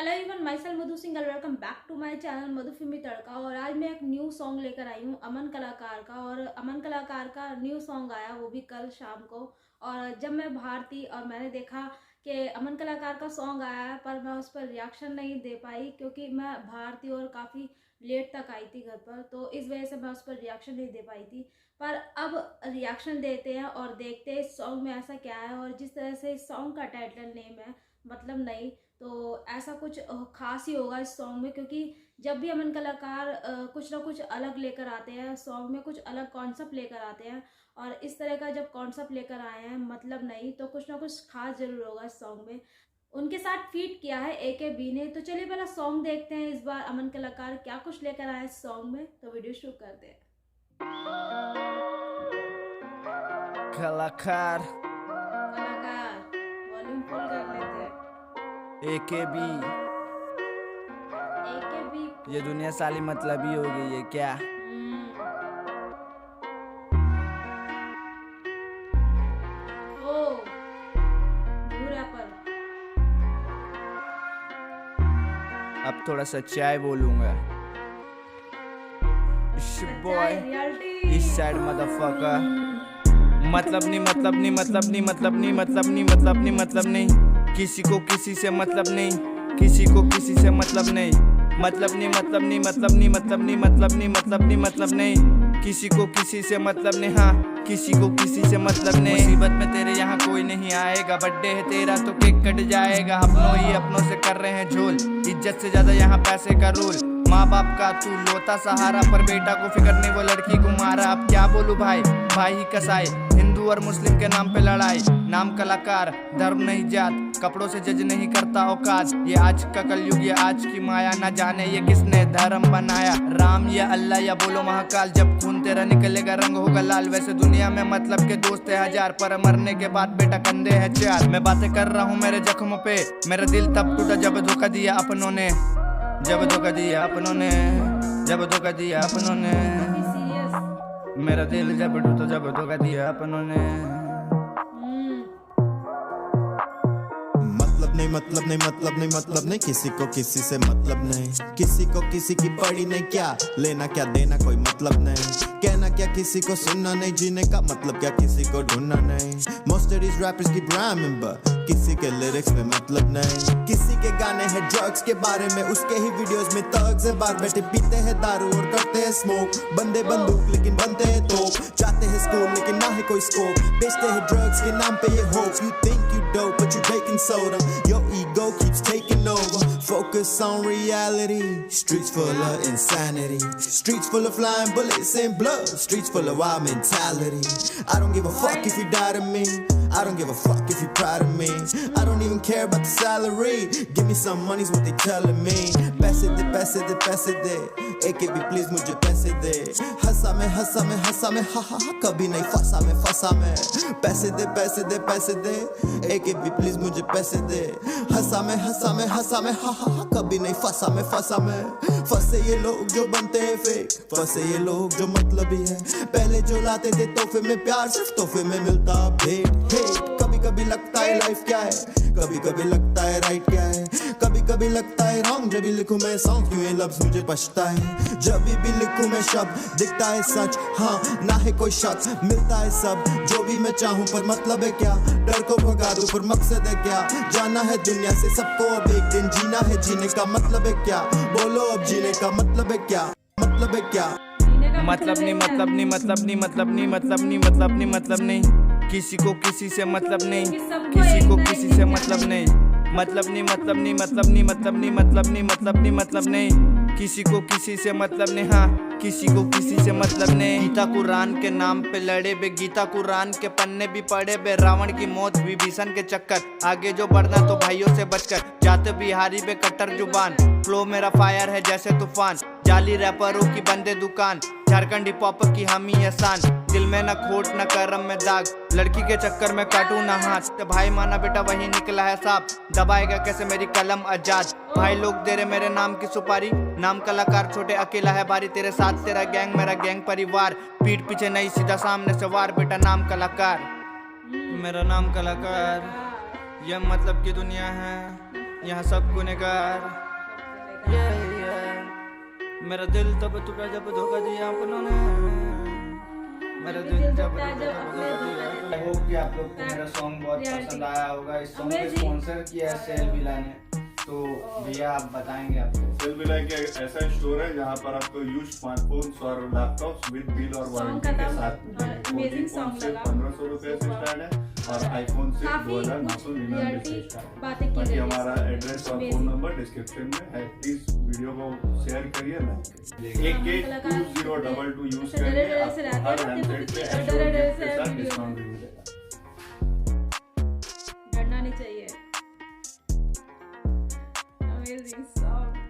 Hello everyone, my self Madhu Singal. Welcome back to my channel Madhu Filmy Tadka. और आज मैं एक न्यू सॉन्ग लेकर आई हूँ अमन कलाकार का। और अमन कलाकार का न्यू सॉन्ग आया, वो भी कल शाम को। और जब मैं बाहर थी और मैंने देखा कि अमन कलाकार का सॉन्ग आया है, पर मैं उस पर रिएक्शन नहीं दे पाई क्योंकि मैं बाहर थी और काफ़ी लेट तक आई थी घर पर, तो इस वजह से मैं उस पर रिएक्शन नहीं दे पाई थी। पर अब रिएक्शन देते हैं और देखते हैं इस सॉन्ग में ऐसा क्या है। और जिस तरह से इस सॉन्ग का टाइटल नेम है मतलब नहीं, तो ऐसा कुछ खास ही होगा इस सॉन्ग में। क्योंकि जब भी अमन कलाकार कुछ ना कुछ अलग लेकर आते हैं सॉन्ग में, कुछ अलग कॉन्सेप्ट लेकर आते हैं, और इस तरह का जब कॉन्सेप्ट लेकर आए हैं मतलब नहीं, तो कुछ ना कुछ खास जरूर होगा इस सॉन्ग में। उनके साथ फीट किया है AKB ने। तो चलिए पहला सॉन्ग देखते हैं, इस बार अमन कलाकार क्या कुछ लेकर आए इस सॉन्ग में। तो वीडियो शुरू करते हैं। कलाकार वॉल्यूम फुल कर लेते हैं। AKB AKB ये दुनिया साली मतलब ही हो गई है क्या? ओ पर अब थोड़ा सच्चाई बोलूंगा। बॉय इस साइड मदरफकर। मतलब नहीं, मतलब नहीं, मतलब नहीं, मतलब नहीं, मतलब नहीं, मतलब नहीं, मतलब नहीं। किसी को किसी से मतलब नहीं, किसी को किसी से मतलब नहीं। मतलब नहीं, मतलब नहीं, मतलब नहीं, मतलब नहीं, मतलब नहीं, मतलब नहीं, मतलब नहीं। किसी को किसी से मतलब नहीं, हाँ किसी को किसी से मतलब नहीं। मुसीबत में तेरे यहाँ कोई नहीं आएगा, बर्थडे है तेरा तो केक कट जाएगा। अपनों ही अपनों से कर रहे हैं झोल, इज्जत से ज्यादा यहाँ पैसे का रूल। माँ बाप का तू लोता सहारा, पर बेटा को फिक्र नहीं वो लड़की को मारा। अब क्या बोलूं भाई, भाई ही कसाई। हिंदू और मुस्लिम के नाम पे लड़ाई, नाम कलाकार धर्म नहीं जात। कपड़ों से जज नहीं करता औकात। ये आज का कलयुग, ये आज की माया, ना जाने ये किसने धर्म बनाया। राम या अल्लाह या बोलो महाकाल, जब खून तेरा निकलेगा रंग होगा लाल। वैसे दुनिया में मतलब के दोस्त है हजार, पर मरने के बाद बेटा कंधे है चार। मैं बातें कर रहा हूँ मेरे जख्मों पे, मेरा दिल तब टूटा जब धोखा दिया अपनों ने, जब धोखा दिया अपनों ने, जब धोखा दिया अपनों ने। मेरा दिल जब टूटा जब धोखा दिया अपनों ने। नहीं मतलब नहीं, मतलब नहीं, मतलब नहीं। किसी को किसी से मतलब नहीं, किसी को किसी की पड़ी नहीं। क्या लेना क्या देना कोई मतलब नहीं। कहना क्या किसी को सुनना नहीं, जीने का मतलब क्या किसी को ढूंढना नहीं। Most of these rappers keep rhyming but किसी के लिरिक्स में मतलब नहीं। किसी के गाने हैं ड्रग्स के बारे में, उसके ही वीडियोस में thugs है बार बैठे पीते हैं दारू और करते हैं स्मोक। बंदे बंदूक लेकिन बनते हैं तोप, जाते हैं स्कूल लेकिन ना है कोई स्कोप। बेचते हैं ड्रग्स के नाम पे ये hope. You think you dope but you baking soda, your ego keeps taking over. Focus on reality, streets full of insanity, streets full of flying bullets and blood, streets full of wild mentality. I don't give a fuck if you die to me, I don't give a fuck if you're proud of me. I don't even care about the salary, give me some money's what they telling me. पैसे दे पैसे दे पैसे दे, AKB please मुझे पैसे दे। हंसा मैं हंसा मैं हंसा मैं, हा हा हा कभी नहीं फंसा मैं फंसा मैं। पैसे दे पैसे दे पैसे दे, AKB प्लीज मुझे पैसे दे। हंसा मैं हंसा मैं हंसा मैं, हा हा हा कभी नहीं फंसा मैं फंसा मैं। फंसे ये लोग जो बनते हैं फेक, फंसे ये लोग जो मतलबी है। पहले जो लाते थे तोहफे में प्यार, सिर्फ तोहफे में मिलता भेंट। कभी कभी लगता है लाइफ क्या है, कभी कभी लगता है राइट क्या है, कभी कभी लगता है रॉन्ग। जब भी लिखूं मैं सॉन्ग क्यों ये लफ्ज मुझे बचता है। जब भी लिखूं मैं शब्द दिखता है सच, हाँ ना है कोई शक। मिलता है सब जो भी मैं चाहूं, पर मतलब है क्या डर को भगा दूं, पर मकसद है क्या जाना है दुनिया से सबको अब एक दिन जीना है। जीने का मतलब है क्या, बोलो अब जीने का मतलब है क्या, मतलब है क्या। मतलब नहीं, मतलब नहीं, मतलब नहीं, मतलब नहीं, मतलब नहीं, मतलब नहीं, मतलब नहीं। किसी को किसी से मतलब नहीं, किसी को किसी से मतलब नहीं। मतलब नहीं, मतलब नहीं, मतलब नहीं, मतलब नहीं, मतलब नहीं, मतलब नहीं, मतलब नहीं। किसी को किसी से मतलब नहीं, हाँ किसी को किसी से मतलब नहीं। गीता कुरान के नाम पे लड़े बे, गीता कुरान के पन्ने भी पढ़े बे। रावण की मौत विभीषण के चक्कर, आगे जो बढ़ना तो भाइयों से बचकर। जाते बिहारी बे कट्टर जुबान, फ्लो मेरा फायर है जैसे तूफान। जाली रैपरों की बंदे दुकान, झारखंड हिप हॉप की हम ही एहसान। दिल में न खोट न करम में दाग, लड़की के चक्कर में काटू ना हाथ। तो भाई माना बेटा वही निकला है साफ, दबाएगा कैसे मेरी कलम आजाद। भाई लोग दे रहे मेरे नाम की सुपारी, नाम कलाकार छोटे अकेला है भारी। तेरे साथ तेरा गैंग मेरा गैंग परिवार, पीठ पीछे नहीं सीधा सामने से वार। बेटा नाम कलाकार, मेरा नाम कलाकार, यह मतलब की दुनिया है। यहाँ सब गुनहगार। मेरा दिल तब टूटा जब धोखा दिया अपनों ने, मेरा दिल जब आई होप कि आप लोग को मेरा सॉन्ग बहुत पसंद आया होगा। इस सॉन्ग को स्पॉन्सर किया है सेल विला ने। तो भैया आप बताएंगे आपको। सेल विला एक ऐसा स्टोर है जहाँ पर आपको यूज स्मार्टफोन्स और लैपटॉप्स विद बिल और वारंटी के साथ अमेजिंग सॉन्ग लगा। 1500 रुपए से स्टार्ट है और आईफोन से 2999 से स्टार्ट है। बाकी हमारा एड्रेस और फोन नंबर डिस्क्रिप्शन में है, प्लीज वीडियो को शेयर करिए, लाइक करिए। 82022 यूज करके आपको हर हैंडसेट पे एश्योरेंस के साथ डिस्काउंट भी मिलेगा। डरना नहीं चाहिए। Amazing song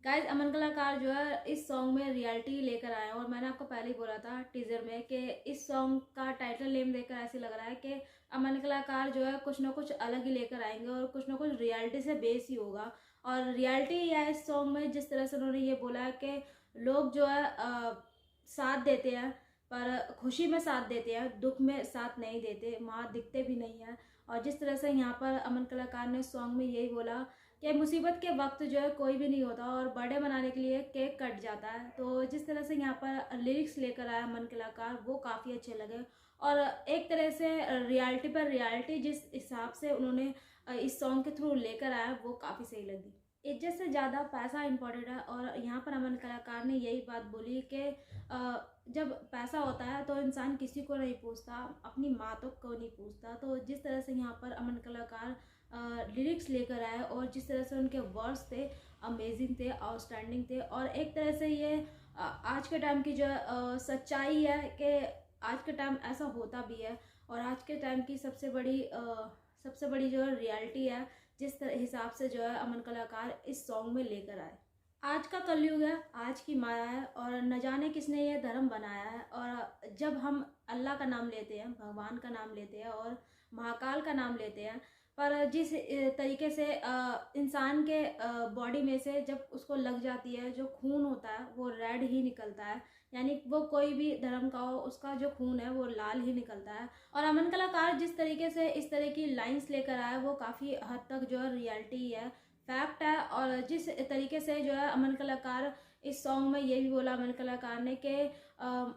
guys. अमन कलाकार जो है इस सॉन्ग में रियलिटी लेकर आए हैं और मैंने आपको पहले ही बोला था टीजर में कि इस सॉन्ग का टाइटल नेम देखकर ऐसे लग रहा है कि अमन कलाकार जो है कुछ ना कुछ अलग ही लेकर आएंगे और कुछ ना कुछ रियलिटी से बेस ही होगा। और रियलिटी या इस सॉन्ग में जिस तरह से उन्होंने ये बोला है कि लोग जो है साथ देते हैं पर खुशी में साथ देते हैं, दुख में साथ नहीं देते, वहाँ दिखते भी नहीं हैं। और जिस तरह से यहाँ पर अमन कलाकार ने सॉन्ग में यही बोला कि मुसीबत के वक्त जो है कोई भी नहीं होता और बर्थडे मनाने के लिए केक कट जाता है। तो जिस तरह से यहाँ पर लिरिक्स लेकर आया अमन कलाकार वो काफ़ी अच्छे लगे और एक तरह से रियलिटी पर रियलिटी जिस हिसाब से उन्होंने इस सॉन्ग के थ्रू लेकर आया वो काफ़ी सही लगी। इज्जत से ज़्यादा पैसा इंपॉर्टेंट है और यहाँ पर अमन कलाकार ने यही बात बोली कि जब पैसा होता है तो इंसान किसी को नहीं पूछता, अपनी माँ तक को नहीं पूछता। तो जिस तरह से यहाँ पर अमन कलाकार लिरिक्स लेकर आए और जिस तरह से उनके वर्ड्स थे अमेजिंग थे, आउटस्टैंडिंग थे और एक तरह से ये आज के टाइम की जो सच्चाई है कि आज के टाइम ऐसा होता भी है और आज के टाइम की सबसे बड़ी जो रियलिटी है जिस हिसाब से जो है अमन कलाकार इस सॉन्ग में लेकर आए। आज का कलयुग है, आज की माया है और न जाने किसने ये धर्म बनाया है। और जब हम अल्लाह का नाम लेते हैं, भगवान का नाम लेते हैं और महाकाल का नाम लेते हैं, पर जिस तरीके से इंसान के बॉडी में से जब उसको लग जाती है जो खून होता है वो रेड ही निकलता है, यानी वो कोई भी धर्म का हो उसका जो खून है वो लाल ही निकलता है। और अमन कलाकार जिस तरीके से इस तरह की लाइंस लेकर आया वो काफ़ी हद तक जो है रियलिटी है, फैक्ट है। और जिस तरीके से जो है अमन कलाकार इस सॉन्ग में ये भी बोला अमन कलाकार ने कि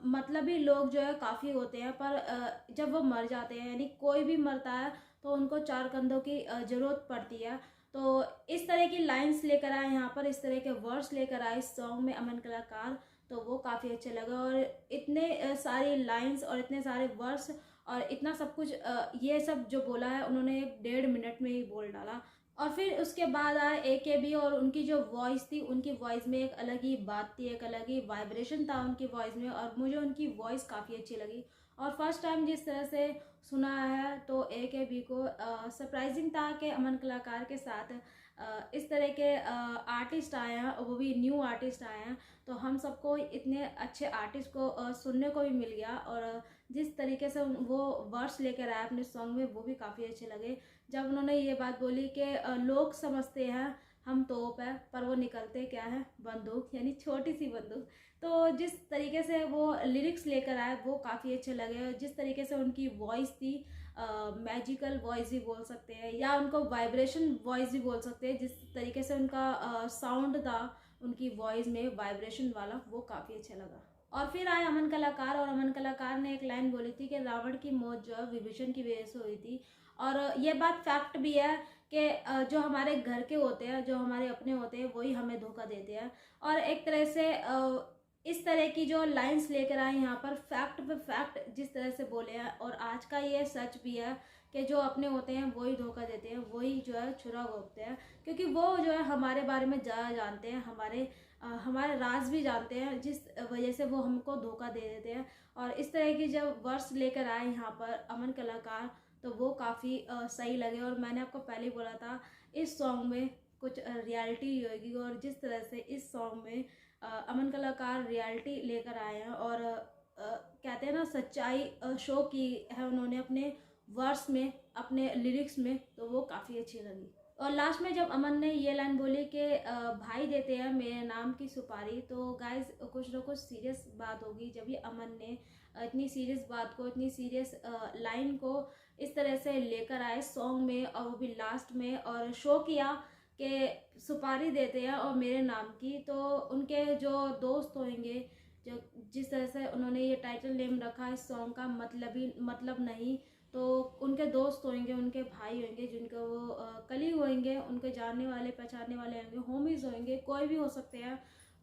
मतलबी लोग जो है काफ़ी होते हैं पर जब वो मर जाते हैं, यानी कोई भी मरता है तो उनको चार कंधों की ज़रूरत पड़ती है। तो इस तरह की लाइंस लेकर आए यहाँ पर, इस तरह के वर्ड्स लेकर आए इस सॉन्ग में अमन कलाकार, तो वो काफ़ी अच्छे लगे। और इतने सारी लाइंस और इतने सारे वर्ड्स और इतना सब कुछ ये सब जो बोला है उन्होंने 1.5 मिनट में ही बोल डाला। और फिर उसके बाद आए AKB और उनकी जो वॉइस थी, उनकी वॉइस में एक अलग ही बात थी, एक अलग ही वाइब्रेशन था उनकी वॉइस में और मुझे उनकी वॉइस काफ़ी अच्छी लगी। और फर्स्ट टाइम जिस तरह से सुना है तो AKB को सरप्राइजिंग था कि अमन कलाकार के साथ इस तरह के आर्टिस्ट आए हैं, वो भी न्यू आर्टिस्ट आए हैं। तो हम सबको इतने अच्छे आर्टिस्ट को सुनने को भी मिल गया और जिस तरीके से वो वर्ड्स लेकर आए अपने सॉन्ग में वो भी काफ़ी अच्छे लगे। जब उन्होंने ये बात बोली कि लोग समझते हैं हम तोप है पर वो निकलते क्या है बंदूक, यानी छोटी सी बंदूक। तो जिस तरीके से वो लिरिक्स लेकर आए वो काफ़ी अच्छे लगे। जिस तरीके से उनकी वॉइस थी मैजिकल वॉइस भी बोल सकते हैं या उनको वाइब्रेशन वॉइस भी बोल सकते हैं, जिस तरीके से उनका साउंड था उनकी वॉइस में वाइब्रेशन वाला, वो काफ़ी अच्छा लगा। और फिर आए अमन कलाकार और अमन कलाकार ने एक लाइन बोली थी कि रावण की मौत जो है विभीषण की वजह से हुई थी। और ये बात फैक्ट भी है कि जो हमारे घर के होते हैं, जो हमारे अपने होते हैं, वही हमें धोखा देते हैं। और एक तरह से इस तरह की जो लाइंस लेकर आए यहाँ पर फैक्ट पे फैक्ट जिस तरह से बोले हैं और आज का ये सच भी है कि जो अपने होते हैं वही धोखा देते हैं, वही जो है छुरा घोंपते हैं, क्योंकि वो जो है हमारे बारे में ज़्यादा जानते हैं, हमारे राज भी जानते हैं, जिस वजह से वो हमको धोखा दे देते हैं। और इस तरह की जब वर्ड्स लेकर आए यहाँ पर अमन कलाकार तो वो काफ़ी सही लगे। और मैंने आपको पहले ही बोला था इस सॉन्ग में कुछ रियलिटी होगी और जिस तरह से इस सॉन्ग में अमन कलाकार रियलिटी लेकर आए हैं और कहते हैं ना सच्चाई शो की है उन्होंने अपने वर्ड्स में, अपने लिरिक्स में, तो वो काफ़ी अच्छी लगी। और लास्ट में जब अमन ने ये लाइन बोली कि भाई देते हैं मेरे नाम की सुपारी, तो गाइज कुछ ना कुछ सीरियस बात होगी जब ये अमन ने इतनी सीरियस बात को, इतनी सीरियस लाइन को इस तरह से लेकर आए सॉन्ग में, और वो भी लास्ट में, और शो किया कि सुपारी देते हैं और मेरे नाम की। तो उनके जो दोस्त होंगे, जो जिस तरह से उन्होंने ये टाइटल नेम रखा इस सॉन्ग का, मतलब नहीं, तो उनके दोस्त होंगे, उनके भाई होंगे, जिनके वो कलीग होंगे, उनके जानने वाले पहचानने वाले होंगे, होमीज होंगे, कोई भी हो सकते हैं।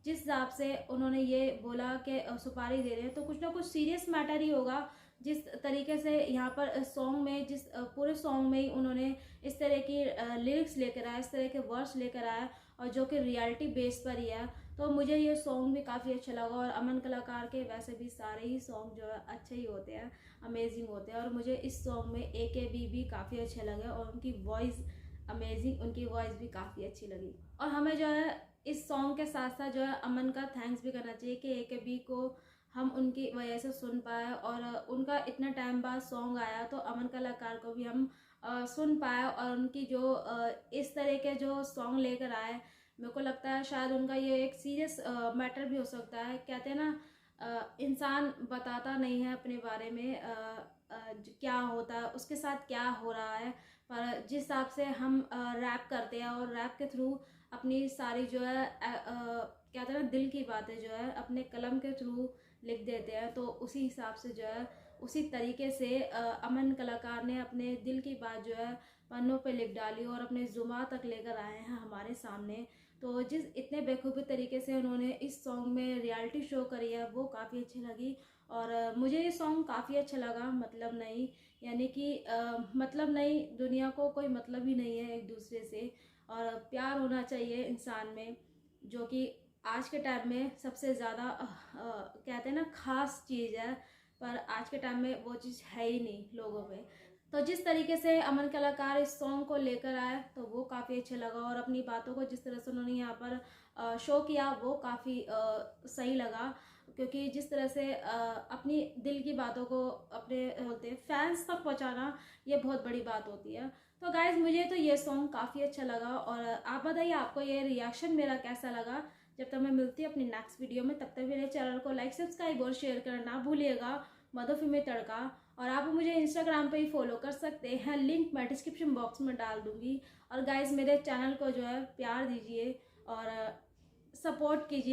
जिस हिसाब से उन्होंने ये बोला कि सुपारी दे रहे हैं, तो कुछ ना कुछ सीरियस मैटर ही होगा। जिस तरीके से यहाँ पर सॉन्ग में, जिस पूरे सॉन्ग में ही उन्होंने इस तरह की लिरिक्स लेकर आया, इस तरह के वर्ड्स लेकर आया, और जो कि रियलिटी बेस पर ही है। तो मुझे ये सॉन्ग भी काफ़ी अच्छा लगा। और अमन कलाकार के वैसे भी सारे ही सॉन्ग जो है अच्छे ही होते हैं, अमेजिंग होते हैं। और मुझे इस सॉन्ग में AKB भी काफ़ी अच्छे लगे, और उनकी वॉइस अमेजिंग, उनकी वॉइस भी काफ़ी अच्छी लगी। और हमें जो है इस सॉन्ग के साथ साथ जो है अमन का थैंक्स भी करना चाहिए कि AKB को हम उनकी वजह से सुन पाए, और उनका इतना टाइम बाद सॉन्ग आया तो अमन कलाकार को भी हम सुन पाए। और उनकी जो इस तरह के जो सॉन्ग लेकर आए, मेरे को लगता है शायद उनका ये एक सीरियस मैटर भी हो सकता है। कहते हैं ना, इंसान बताता नहीं है अपने बारे में क्या होता है, उसके साथ क्या हो रहा है, पर जिस हिसाब से हम रैप करते हैं और रैप के थ्रू अपनी सारी जो है कहते हैं ना दिल की बातें जो है अपने कलम के थ्रू लिख देते हैं, तो उसी हिसाब से जो है उसी तरीके से अमन कलाकार ने अपने दिल की बात जो है पन्नों पे लिख डाली और अपने जुबान तक लेकर आए हैं हमारे सामने। तो जिस इतने बेखूबी तरीके से उन्होंने इस सॉन्ग में रियलिटी शो करी है वो काफ़ी अच्छी लगी। और मुझे ये सॉन्ग काफ़ी अच्छा लगा। मतलब नहीं, यानी कि मतलब नहीं, दुनिया को कोई मतलब ही नहीं है एक दूसरे से, और प्यार होना चाहिए इंसान में, जो कि आज के टाइम में सबसे ज़्यादा कहते हैं ना ख़ास चीज़ है, पर आज के टाइम में वो चीज़ है ही नहीं लोगों में। तो जिस तरीके से अमन कलाकार इस सॉन्ग को लेकर आए तो वो काफ़ी अच्छा लगा, और अपनी बातों को जिस तरह से उन्होंने यहाँ पर शो किया वो काफ़ी सही लगा। क्योंकि जिस तरह से अपनी दिल की बातों को अपने होते फैंस तक पहुँचाना, ये बहुत बड़ी बात होती है। तो गाइज मुझे तो ये सॉन्ग काफ़ी अच्छा लगा, और आप बताइए आपको ये रिएक्शन मेरा कैसा लगा। जब तक मैं मिलती हूँ अपनी नेक्स्ट वीडियो में, तब तक मेरे चैनल को लाइक सब्सक्राइब और शेयर करना ना भूलिएगा। मधुफिल्मी तड़का। और आप मुझे इंस्टाग्राम पे ही फॉलो कर सकते हैं, लिंक मैं डिस्क्रिप्शन बॉक्स में डाल दूंगी। और गाइज मेरे चैनल को जो है प्यार दीजिए और सपोर्ट कीजिए।